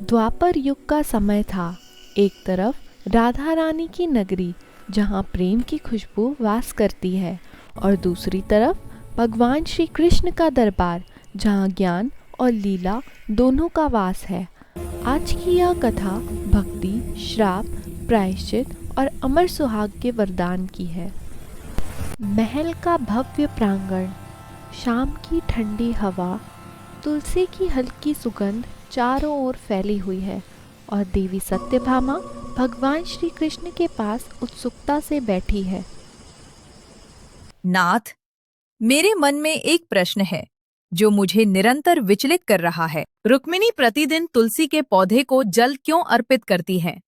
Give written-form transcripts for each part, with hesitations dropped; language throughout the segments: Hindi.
द्वापर युग का समय था। एक तरफ राधा रानी की नगरी जहाँ प्रेम की खुशबू वास करती है, और दूसरी तरफ भगवान श्री कृष्ण का दरबार जहाँ ज्ञान और लीला दोनों का वास है। आज की यह कथा भक्ति, श्राप, प्रायश्चित और अमर सुहाग के वरदान की है। महल का भव्य प्रांगण, शाम की ठंडी हवा, तुलसी की हल्की सुगंध चारों ओर फैली हुई है, और देवी सत्यभामा भगवान श्री कृष्ण के पास उत्सुकता से बैठी है। नाथ, मेरे मन में एक प्रश्न है जो मुझे निरंतर विचलित कर रहा है। रुक्मिणी प्रतिदिन तुलसी के पौधे को जल क्यों अर्पित करती हैं?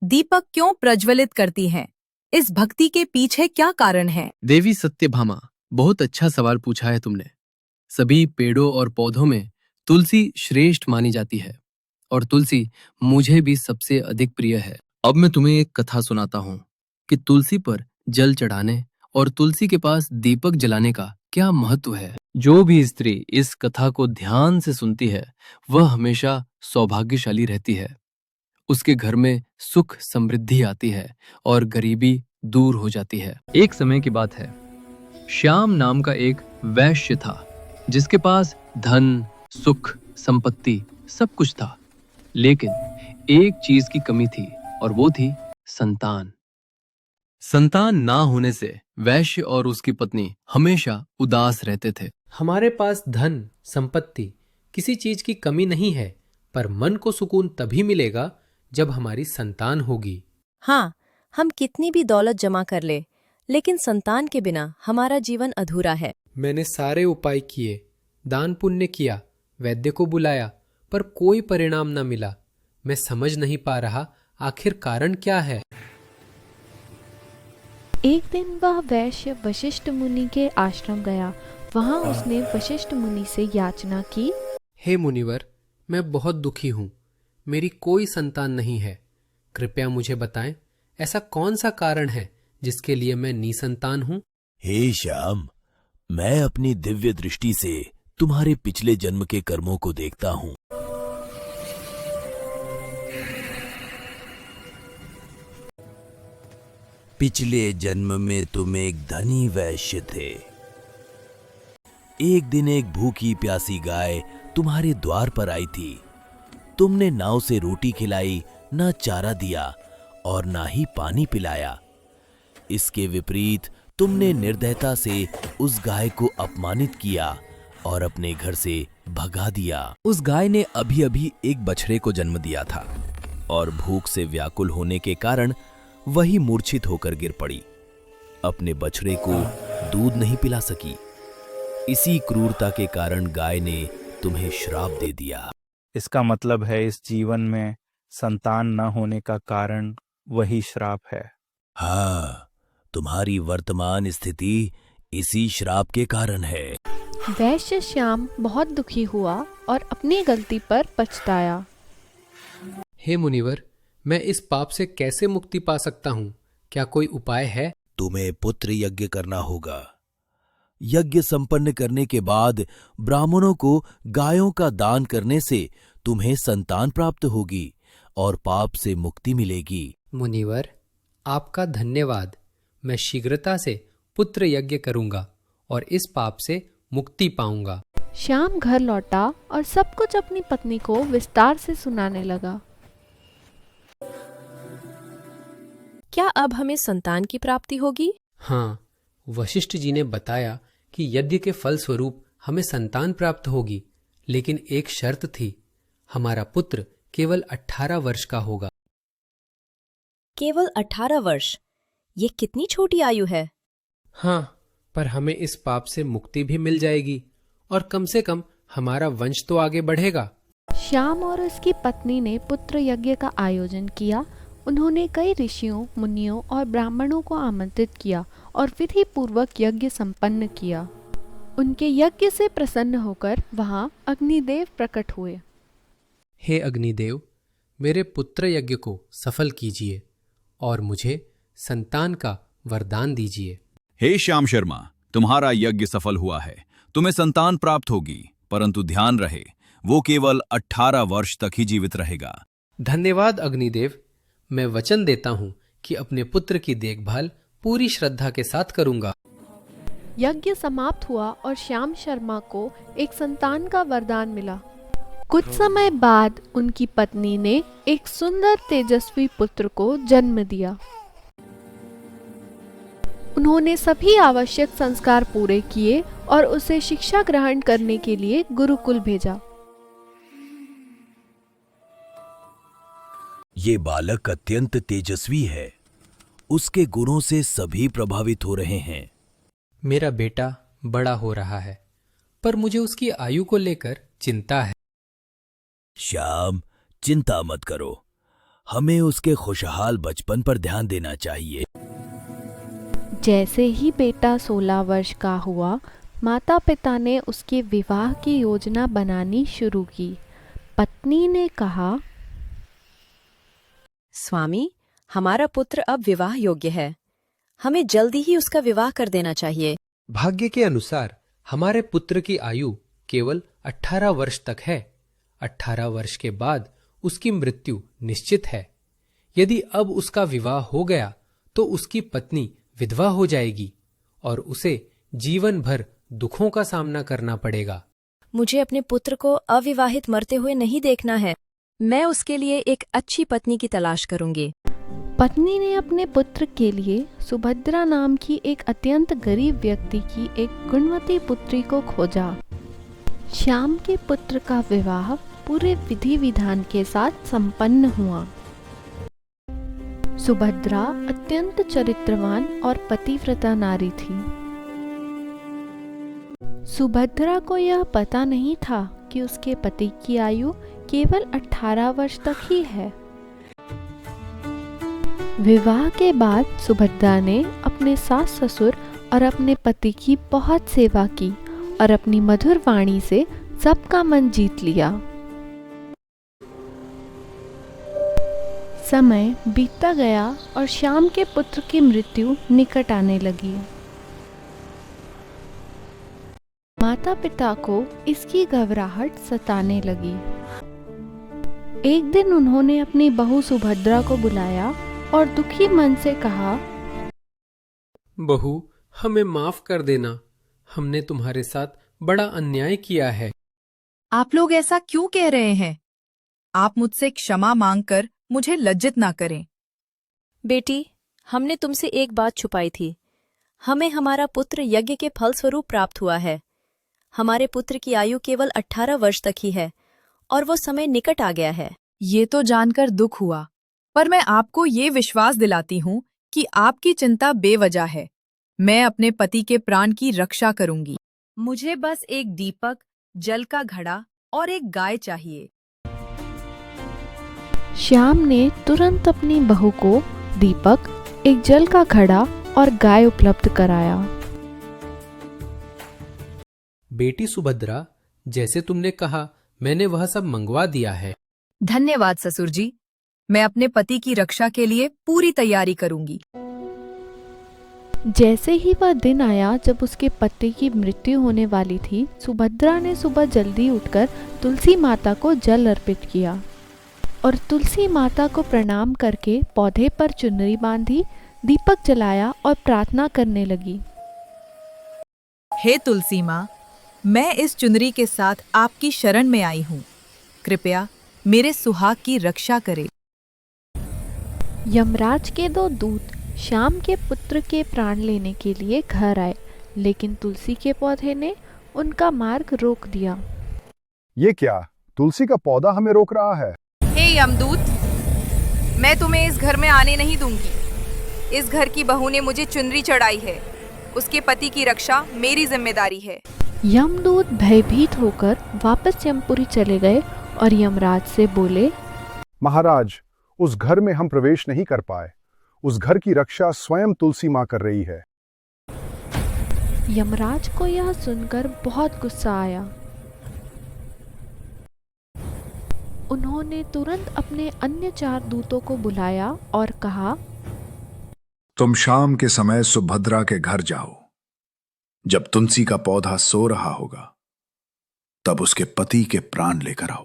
दीपक क्यों प्रज्वलित करती हैं? इस भक्ति के पीछे क्या कारण है? देवी सत्यभामा, बहुत अच्छा सवाल पूछा है तुमने। सभी पेड़ों और पौधों में तुलसी श्रेष्ठ मानी जाती है, और तुलसी मुझे भी सबसे अधिक प्रिय है। अब मैं तुम्हें एक कथा सुनाता हूँ कि तुलसी पर जल चढ़ाने और तुलसी के पास दीपक जलाने का क्या महत्व है। जो भी स्त्री इस कथा को ध्यान से सुनती है वह हमेशा सौभाग्यशाली रहती है। उसके घर में सुख समृद्धि आती है और गरीबी दूर हो जाती है। एक समय की बात है, श्याम नाम का एक वैश्य था जिसके पास धन, सुख, संपत्ति सब कुछ था, लेकिन एक चीज की कमी थी, और वो थी संतान। संतान ना होने से वैश्य और उसकी पत्नी हमेशा उदास रहते थे। हमारे पास धन, संपत्ति, किसी चीज की कमी नहीं है, पर मन को सुकून तभी मिलेगा जब हमारी संतान होगी। हाँ, हम कितनी भी दौलत जमा कर ले, लेकिन संतान के बिना हमारा जीवन अधूरा है। मैंने सारे उपाय किए, दान पुण्य किया, वैद्य को बुलाया, पर कोई परिणाम न मिला। मैं समझ नहीं पा रहा आखिर कारण क्या है। एक दिन वह वैश्य वशिष्ठ मुनि के आश्रम गया। वहां उसने वशिष्ठ मुनि से याचना की, हे मुनिवर, मैं बहुत दुखी हूँ। मेरी कोई संतान नहीं है। कृपया मुझे बताएं, ऐसा कौन सा कारण है जिसके लिए मैं निसंतान हूँ? हे श्याम, मैं अपनी दिव्य दृष्टि से तुम्हारे पिछले जन्म के कर्मों को देखता हूँ। पिछले जन्म में तुम एक धनी वैश्य थे। एक दिन एक भूखी प्यासी गाय तुम्हारे द्वार पर आई थी। तुमने ना उसे रोटी खिलाई, ना चारा दिया और ना ही पानी पिलाया। इसके विपरीत तुमने निर्दयता से उस गाय को अपमानित किया और अपने घर से भगा दिया। उस गाय ने अभी अभी एक बछड़े को जन्म दिया था, और भूख से व्याकुल होने के कारण वही मूर्छित होकर गिर पड़ी। अपने बछड़े को दूध नहीं पिला सकी। इसी क्रूरता के कारण गाय ने तुम्हें श्राप दे दिया। इसका मतलब है इस जीवन में संतान न होने का कारण वही श्राप है। हाँ, तुम्हारी वर्तमान स्थिति इसी श्राप के कारण है। वैश्य श्याम बहुत दुखी हुआ और अपनी गलती पर पछताया। हे मुनिवर, मैं इस पाप से कैसे मुक्ति पा सकता हूँ? क्या कोई उपाय है? तुम्हें पुत्र यज्ञ करना होगा। यज्ञ संपन्न करने के बाद ब्राह्मणों को गायों का दान करने से तुम्हें संतान प्राप्त होगी और पाप से मुक्ति मिलेगी। मुनिवर, आपका धन्यवाद। मैं शीघ्रता से पुत्र यज्ञ करूंगा और इस पाप से मुक्ति पाऊंगा। श्याम घर लौटा और सब कुछ अपनी पत्नी को विस्तार से सुनाने लगा। क्या अब हमें संतान की प्राप्ति होगी? हाँ, वशिष्ठ जी ने बताया कि यज्ञ के फल स्वरूप हमें संतान प्राप्त होगी, लेकिन एक शर्त थी, हमारा पुत्र केवल 18 वर्ष का होगा। केवल 18 वर्ष? ये कितनी छोटी आयु है। हाँ, पर हमें इस पाप से मुक्ति भी मिल जाएगी और कम से कम हमारा वंश तो आगे बढ़ेगा। श्याम और उसकी पत्नी ने पुत्र यज्ञ का आयोजन किया। उन्होंने कई ऋषियों, मुनियों और ब्राह्मणों को आमंत्रित किया और विधि पूर्वक यज्ञ संपन्न किया। उनके यज्ञ से प्रसन्न होकर वहां अग्निदेव प्रकट हुए। हे अग्निदेव, मेरे पुत्र यज्ञ को सफल कीजिए और मुझे संतान का वरदान दीजिए। हे श्याम शर्मा, तुम्हारा यज्ञ सफल हुआ है। तुम्हें संतान प्राप्त होगी, परंतु ध्यान रहे, वो केवल 18 वर्ष तक ही जीवित रहेगा। धन्यवाद अग्निदेव। मैं वचन देता हूँ कि अपने पुत्र की देखभाल पूरी श्रद्धा के साथ करूंगा। यज्ञ समाप्त हुआ और श्याम शर्मा को एक संतान का वरदान मिला। कुछ समय बाद उनकी पत्नी ने एक सुंदर तेजस्वी पुत्र को जन्म दिया। उन्होंने सभी आवश्यक संस्कार पूरे किए और उसे शिक्षा ग्रहण करने के लिए गुरुकुल भेजा। ये बालक अत्यंत तेजस्वी है। उसके गुणों से सभी प्रभावित हो रहे हैं। मेरा बेटा बड़ा हो रहा है, पर मुझे उसकी आयु को लेकर चिंता है। श्याम, चिंता मत करो। हमें उसके खुशहाल बचपन पर ध्यान देना चाहिए। जैसे ही बेटा 16 वर्ष का हुआ, माता पिता ने उसके विवाह की योजना बनानी शुरू की। पत्नी ने कहा, स्वामी, हमारा पुत्र अब विवाह योग्य है। हमें जल्दी ही उसका विवाह कर देना चाहिए। भाग्य के अनुसार हमारे पुत्र की आयु केवल 18 वर्ष तक है। 18 वर्ष के बाद उसकी मृत्यु निश्चित है। यदि अब उसका विवाह हो गया तो उसकी पत्नी विधवा हो जाएगी और उसे जीवन भर दुखों का सामना करना पड़ेगा। मुझे अपने पुत्र को अविवाहित मरते हुए नहीं देखना है। मैं उसके लिए एक अच्छी पत्नी की तलाश करूंगी। पत्नी ने अपने पुत्र के लिए सुभद्रा नाम की एक अत्यंत गरीब व्यक्ति की एक गुणवती पुत्री को खोजा। श्याम के पुत्र का विवाह पूरे विधि विधान के साथ संपन्न हुआ। सुभद्रा अत्यंत चरित्रवान और पतिव्रता नारी थी। सुभद्रा को यह पता नहीं था कि उसके पति की आयु केवल 18 वर्ष तक ही है। विवाह के बाद सुभद्रा ने अपने सास ससुर और अपने पति की बहुत सेवा की और अपनी मधुर वाणी से सबका मन जीत लिया। समय बीतता गया और श्याम के पुत्र की मृत्यु निकट आने लगी। माता पिता को इसकी घबराहट सताने लगी। एक दिन उन्होंने अपनी बहू सुभद्रा को बुलाया और दुखी मन से कहा, बहू, हमें माफ कर देना। हमने तुम्हारे साथ बड़ा अन्याय किया है। आप लोग ऐसा क्यों कह रहे हैं? आप मुझसे क्षमा मांगकर मुझे लज्जित ना करें। बेटी, हमने तुमसे एक बात छुपाई थी। हमें हमारा पुत्र यज्ञ के फल स्वरूप प्राप्त हुआ है। हमारे पुत्र की आयु केवल 18 वर्ष तक ही है और वो समय निकट आ गया है। ये तो जानकर दुख हुआ, पर मैं आपको ये विश्वास दिलाती हूँ कि आपकी चिंता बेवजह है। मैं अपने पति के प्राण की रक्षा करूंगी। मुझे बस एक दीपक, जल का घड़ा और एक गाय चाहिए। श्याम ने तुरंत अपनी बहू को दीपक, एक जल का घड़ा और गाय उपलब्ध कराया। बेटी सुभद्रा, जैसे तुमने कहा, मैंने वह सब मंगवा दिया है। धन्यवाद ससुर जी। मैं अपने पति की रक्षा के लिए पूरी तैयारी करूंगी। जैसे ही वह दिन आया जब उसके पति की मृत्यु होने वाली थी, सुभद्रा ने सुबह जल्दी उठकर तुलसी माता को जल अर्पित किया और तुलसी माता को प्रणाम करके पौधे पर चुनरी बांधी, दीपक जलाया और प्रार्थना करने लगी। हे तुलसी माँ, मैं इस चुनरी के साथ आपकी शरण में आई हूँ। कृपया मेरे सुहाग की रक्षा करें। यमराज के 2 दूत श्याम के पुत्र के प्राण लेने के लिए घर आए, लेकिन तुलसी के पौधे ने उनका मार्ग रोक दिया। ये क्या? तुलसी का पौधा हमें रोक रहा है। हे यमदूत, मैं तुम्हें इस घर में आने नहीं दूंगी। इस घर की बहू ने मुझे चुनरी चढ़ाई है। उसके पति की रक्षा मेरी जिम्मेदारी है। यमदूत भयभीत होकर वापस यमपुरी चले गए और यमराज से बोले, महाराज, उस घर में हम प्रवेश नहीं कर पाए। उस घर की रक्षा स्वयं तुलसी माँ कर रही है। यमराज को यह सुनकर बहुत गुस्सा आया। उन्होंने तुरंत अपने अन्य 4 दूतों को बुलाया और कहा, तुम शाम के समय सुभद्रा के घर जाओ। जब तुलसी का पौधा सो रहा होगा, तब उसके पति के प्राण लेकर आओ।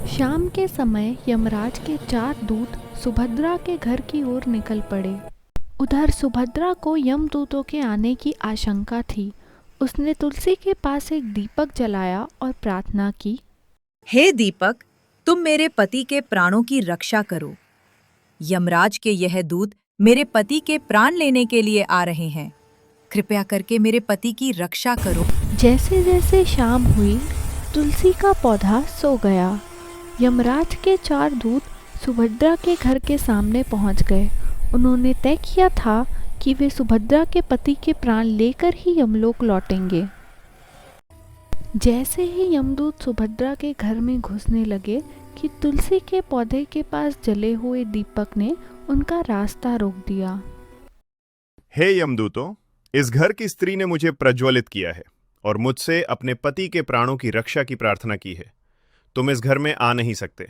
शाम के समय यमराज के 4 दूत सुभद्रा के घर की ओर निकल पड़े। उधर सुभद्रा को यमदूतों के आने की आशंका थी। उसने तुलसी के पास एक दीपक जलाया और प्रार्थना की, हे दीपक, तुम मेरे पति के प्राणों की रक्षा करो। यमराज के यह दूत मेरे पति के प्राण लेने के लिए आ रहे हैं। कृपया करके मेरे पति की रक्षा करो। जैसे जैसे शाम हुई, तुलसी का पौधा सो गया। यमराज के 4 दूत सुभद्रा के घर के सामने पहुंच गए। उन्होंने तय किया था कि वे सुभद्रा के पति के प्राण लेकर ही यमलोक लौटेंगे। जैसे ही यमदूत सुभद्रा के घर में घुसने लगे कि तुलसी के पौधे के पास जले हुए दीपक ने उनका रास्ता रोक दिया। हे यमदूतों, इस घर की स्त्री ने मुझे प्रज्वलित किया है और मुझसे अपने पति के प्राणों की रक्षा की प्रार्थना की है। तुम इस घर में आ नहीं सकते।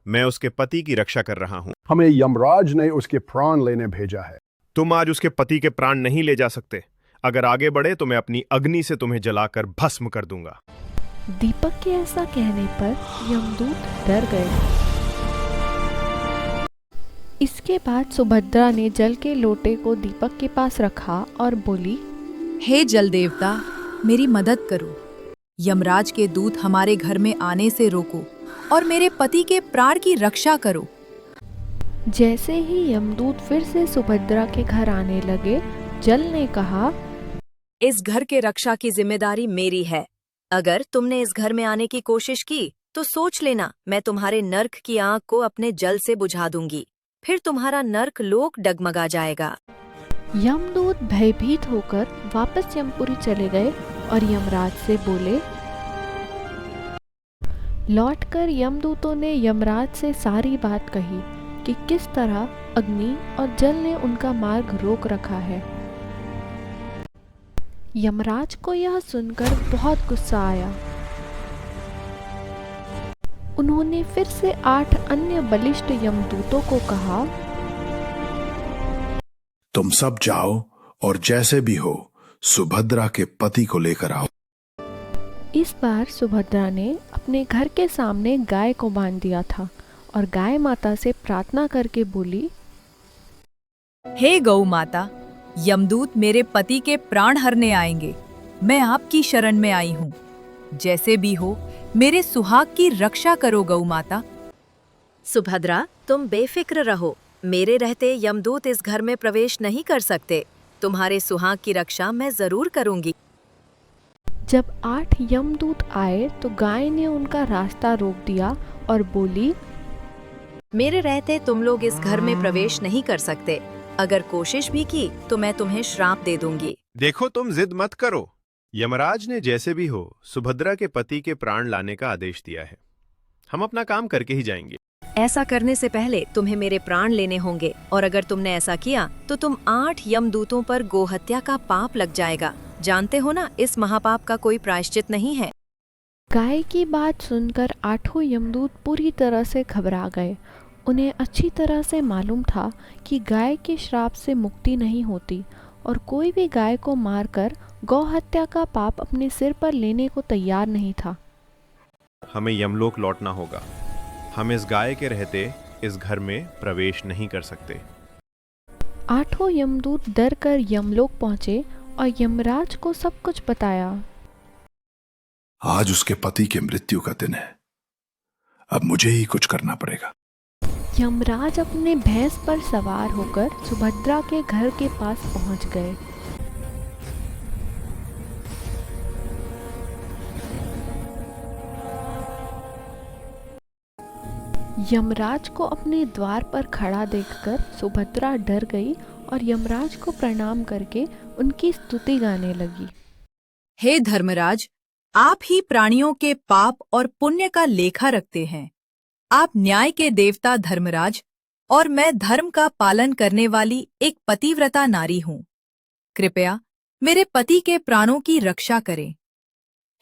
मैं उसके पति की रक्षा कर रहा हूं। हमें यमराज ने उसके प्राण लेने भेजा है। तुम आज उसके पति के प्राण नहीं ले जा सकते। अगर आगे बढ़े तो मैं अपनी अग्नि से तुम्हें जलाकर भस्म कर दूंगा। दीपक के ऐसा कहने पर यमदूत डर गए। इसके बाद सुभद्रा ने जल के लोटे को दीपक के पास रखा और बोली, हे जल देवता, मेरी मदद करो। यमराज के दूत हमारे घर में आने से रोको और मेरे पति के प्राण की रक्षा करो। जैसे ही यमदूत फिर से सुभद्रा के घर आने लगे, जल ने कहा, इस घर के रक्षा की जिम्मेदारी मेरी है। अगर तुमने इस घर में आने की कोशिश की तो सोच लेना, मैं तुम्हारे नर्क की आग को अपने जल से बुझा दूंगी। फिर तुम्हारा नर्क लोक डगमगा जाएगा। यमदूत भयभीत होकर वापस यमपुरी चले गए और यमराज से बोले। लौटकर यमदूतों ने यमराज से सारी बात कही कि किस तरह अग्नि और जल ने उनका मार्ग रोक रखा है। यमराज को यह सुनकर बहुत गुस्सा आया। उन्होंने फिर से 8 अन्य बलिष्ठ यमदूतों को कहा, तुम सब जाओ और जैसे भी हो सुभद्रा के पति को लेकर आओ। इस बार सुभद्रा ने अपने घर के सामने गाय को बांध दिया था और गाय माता से प्रार्थना करके बोली, हे गौ माता, यमदूत मेरे पति के प्राण हरने आएंगे। मैं आपकी शरण में आई हूँ। जैसे भी हो मेरे सुहाग की रक्षा करो गौ माता। सुभद्रा, तुम बेफिक्र रहो। मेरे रहते यमदूत इस घर में प्रवेश नहीं कर सकते। तुम्हारे सुहाग की रक्षा मैं जरूर करूंगी। जब 8 यमदूत आए तो गाय ने उनका रास्ता रोक दिया और बोली, मेरे रहते तुम लोग इस घर में प्रवेश नहीं कर सकते। अगर कोशिश भी की तो मैं तुम्हें श्राप दे दूंगी। देखो, तुम जिद मत करो। यमराज ने जैसे भी हो सुभद्रा के पति के प्राण लाने का आदेश दिया है। हम अपना काम करके ही जाएंगे। ऐसा करने से पहले तुम्हें मेरे प्राण लेने होंगे, और अगर तुमने ऐसा किया तो तुम 8 यमदूतों पर गोहत्या का पाप लग जाएगा। जानते हो ना, इस महापाप का कोई प्रायश्चित नहीं है। गाय की बात सुनकर 8 यमदूत पूरी तरह से घबरा गए। उन्हें अच्छी तरह से मालूम था कि गाय के श्राप से मुक्ति नहीं होती और कोई भी गाय को मारकर गौ हत्या का पाप अपने सिर पर लेने को तैयार नहीं था। हमें यमलोक लौटना होगा। हम इस गाय के रहते इस घर में प्रवेश नहीं कर सकते। 8 यमदूत डर कर यमलोक पहुंचे और यमराज को सब कुछ बताया। आज उसके पति के मृत्यु का दिन है। अब मुझे ही कुछ करना पड़ेगा। यमराज अपने भैंस पर सवार होकर सुभद्रा के घर के पास पहुंच गए। यमराज को अपने द्वार पर खड़ा देखकर सुभद्रा डर गई और यमराज को प्रणाम करके उनकी स्तुति गाने लगी। हे धर्मराज, आप ही प्राणियों के पाप और पुण्य का लेखा रखते हैं। आप न्याय के देवता धर्मराज, और मैं धर्म का पालन करने वाली एक पतिव्रता नारी हूँ। कृपया मेरे पति के प्राणों की रक्षा करें।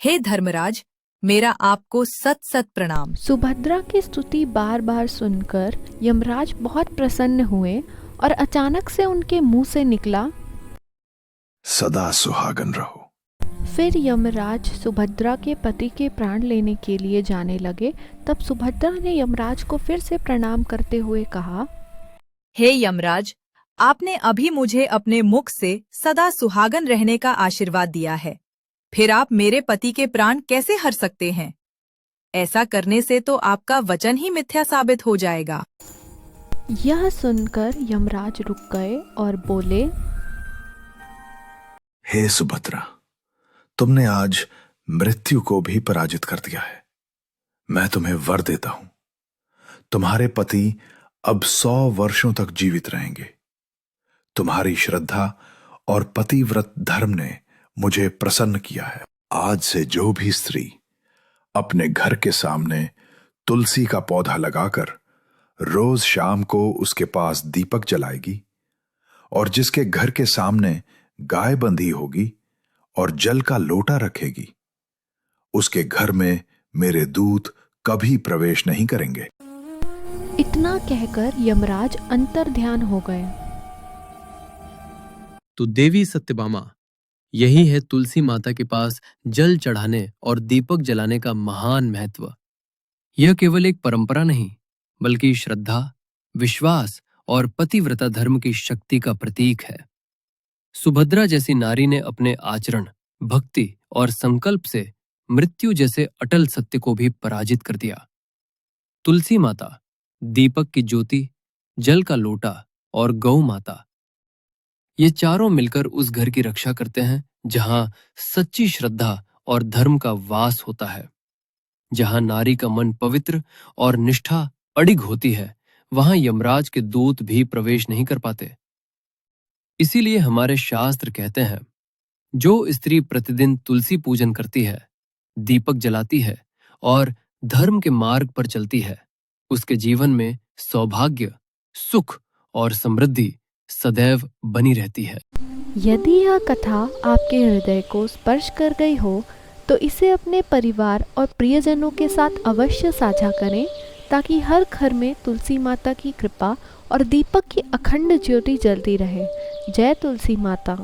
हे धर्मराज, मेरा आपको सत सत प्रणाम। सुभद्रा की स्तुति बार बार सुनकर यमराज बहुत प्रसन्न हुए और अचानक से उनके मुंह से निकला, सदा सुहागन रहो। फिर यमराज सुभद्रा के पति के प्राण लेने के लिए जाने लगे। तब सुभद्रा ने यमराज को फिर से प्रणाम करते हुए कहा, हे यमराज, आपने अभी मुझे अपने मुख से सदा सुहागन रहने का आशीर्वाद दिया है, फिर आप मेरे पति के प्राण कैसे हर सकते हैं? ऐसा करने से तो आपका वचन ही मिथ्या साबित हो जाएगा। यह सुनकर यमराज रुक गए और बोले, हे सुभद्रा, तुमने आज मृत्यु को भी पराजित कर दिया है। मैं तुम्हें वर देता हूं, तुम्हारे पति अब 100 वर्षों तक जीवित रहेंगे। तुम्हारी श्रद्धा और पतिव्रत धर्म ने मुझे प्रसन्न किया है। आज से जो भी स्त्री अपने घर के सामने तुलसी का पौधा लगाकर रोज शाम को उसके पास दीपक जलाएगी और जिसके घर के सामने गाय बंधी होगी और जल का लोटा रखेगी, उसके घर में मेरे दूत कभी प्रवेश नहीं करेंगे। इतना कहकर यमराज अंतर्ध्यान हो गए। तो देवी सत्यभामा, यही है तुलसी माता के पास जल चढ़ाने और दीपक जलाने का महान महत्व। यह केवल एक परंपरा नहीं, बल्कि श्रद्धा, विश्वास और पतिव्रता धर्म की शक्ति का प्रतीक है। सुभद्रा जैसी नारी ने अपने आचरण, भक्ति और संकल्प से मृत्यु जैसे अटल सत्य को भी पराजित कर दिया। तुलसी माता, दीपक की ज्योति, जल का लोटा और गौ माता, ये चारों मिलकर उस घर की रक्षा करते हैं जहां सच्ची श्रद्धा और धर्म का वास होता है। जहां नारी का मन पवित्र और निष्ठा अडिग होती है, वहां यमराज के दूत भी प्रवेश नहीं कर पाते। इसीलिए हमारे शास्त्र कहते हैं, जो स्त्री प्रतिदिन तुलसी पूजन करती है, दीपक जलाती है और धर्म के मार्ग पर चलती है, उसके जीवन में सौभाग्य, सुख और समृद्धि सदैव बनी रहती है। यदि यह कथा आपके हृदय को स्पर्श कर गई हो तो इसे अपने परिवार और प्रियजनों के साथ अवश्य साझा करें, ताकि हर घर में तुलसी माता की कृपा और दीपक की अखंड ज्योति जलती रहे। जय तुलसी माता।